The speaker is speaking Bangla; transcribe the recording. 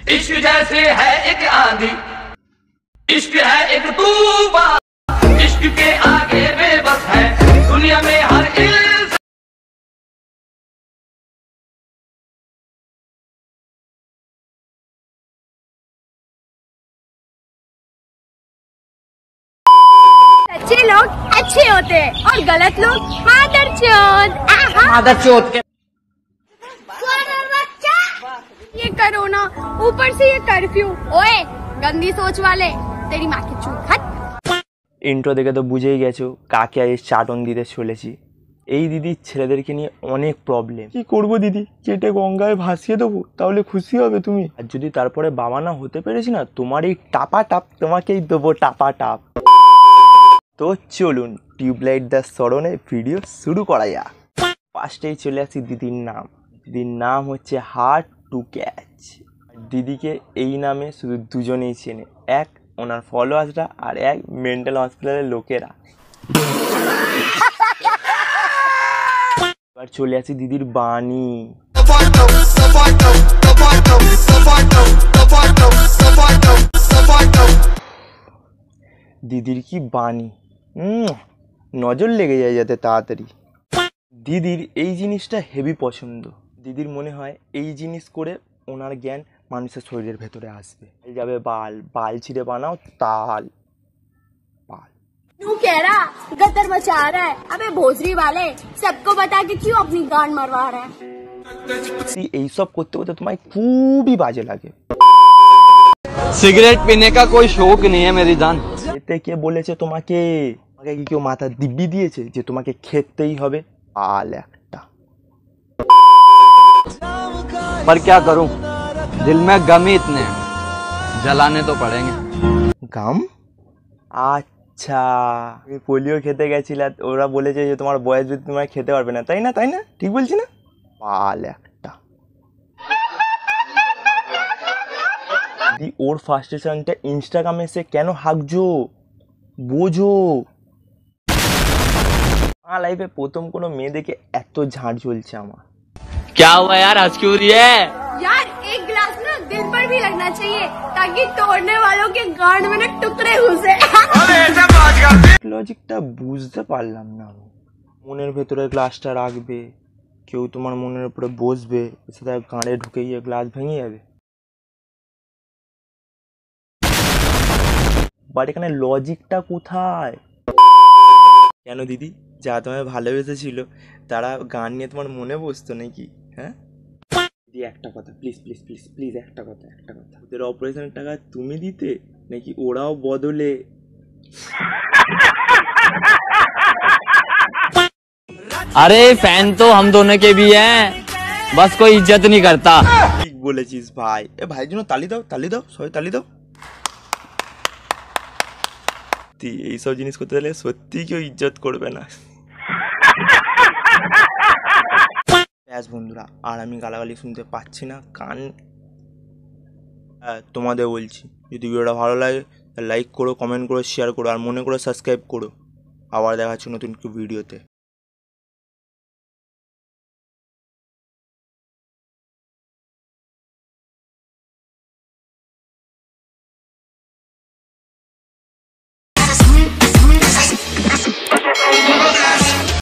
इश्क जैसे है एक आंधी, इश्क है एक तूफान, इश्क के आगे बेबस है दुनिया में हर इंसान। अच्छे लोग अच्छे होते हैं और गलत लोग मादर चोद के। ये कोरोना ऊपर से ये कर्फ्यू, ओए गंदी सोच वाले, तेरी माँ की चूत हट। इंट्रो দেখে তো বুঝেই গেছো কাকে আজ চাটন দিতে চলেছি। এই দিদির ছেলেদেরকে নিয়ে অনেক প্রবলেম। কি করব দিদি, কেটে গঙ্গায় ভাসিয়ে দেবো তাহলে খুশি হবে তুমি? আর যদি তারপরে বাবা না হতে পেরেছি না, তোমার এই টাপা টাপ তোমাকেই দেবো টাপা টাপ। তো চলুন টিউবলাইট দা স্মরণে ভিডিও শুরু করা যাক। ফার্স্টেই চলে আসি দিদির নাম। দিদির নাম হচ্ছে হার্ড টু ক্যাচ। দিদিকে এই নামে শুধু দুজনেই চেনে, এক ওনার ফলোয়ার্সরা আর এক মেন্টাল হসপিটালের লোকেরা। এবার চলে আসি দিদির বাণী। দিদির কি বাণী, নজর লেগে যায় যাতে তাড়াতাড়ি। দিদির এই জিনিসটা হেভি পছন্দ। দিদির মনে হয় এই জিনিস করে ওনার জ্ঞান মানুষের শরীরের ভেতরে আসবে। যাবে বাল, বাল ছিঁড়ে বানাও তাল বাল। तू कह रहा गदर मचा रहा है, अबे भोसरी वाले सबको बता के क्यों अपनी गांड मरवा रहा है। এইসব করতে করতে তোমায় খুবই বাজে লাগে। सिगरेट पीने का कोई शौक नहीं है मेरी जान। এতে কে বলেছে তোমাকে? তোমাকে কি কেউ মাথা দিব্যি দিয়েছে যে তোমাকে খেতেই হবে? আল একটা। पर क्या करूं, दिल में गम ही इतने हैं, जलाने तो पड़ेंगे। গাম? আচ্ছা, তুমি পোলিও খেতে গেছিলে, ওরা বলেছে যে তোমার বয়স যদি তোমার খেতে পারবে না, তাই না? তাই না? ঠিক বলছি না? পাল একটা। ওর ফার্স্টেশনটা ইনস্টাগ্রামে সে কেন হাঁকছো বোঝো। আমার লাইফে প্রথম কোনো মেয়ে দেখে এত ঝাড় চলছে আমার। क्या हुआ यार, आज क्यों रही है? यार एक गिलास ना दिल पर भी लगना चाहिए ताकि तोड़ने वालों के गांड में ना टुकड़े घुसे। লজিকটা বুঝতে পারলাম না আমি। মনের ভেতরে গ্লাসটা রাখবে, কেউ তোমার মনের উপরে বসবে, সেটা গাঁড়ে ঢুকে গিয়ে গ্লাস ভেঙে যাবে। বাট এখানে লজিকটা কোথায়? কেন দিদি, যা তোমায় ভালোবেসেছিল তারা গান নিয়ে তোমার মনে বসতো নাকি? হ্যাঁ দিদি, একটা কথা প্লিজ প্লিজ প্লিজ প্লিজ, একটা কথা একটা কথা, ওদের অপারেশনের টাকা তুমি দিতে নাকি ওরাও বদলে? अरे फैन तो हम दोनों के भी हैं, बस कोई इज्जत नहीं करता। ঠিক বলেছিস ভাই। এ ভাইয়ের জন্য তালি দাও, তালি দাও, সবাই তালি দাও। এইসব জিনিস করতে গেলে সত্যি কেউ ইজ্জত করবে না। ব্যাস বন্ধুরা, আর আমি গালাগালি শুনতে পাচ্ছি না, কান। তোমাদের বলছি, যদি ভিডিওটা ভালো লাগে লাইক করো, কমেন্ট করো, শেয়ার করো, আর মনে করো সাবস্ক্রাইব করো। আবার দেখা হচ্ছে নতুন ভিডিওতে।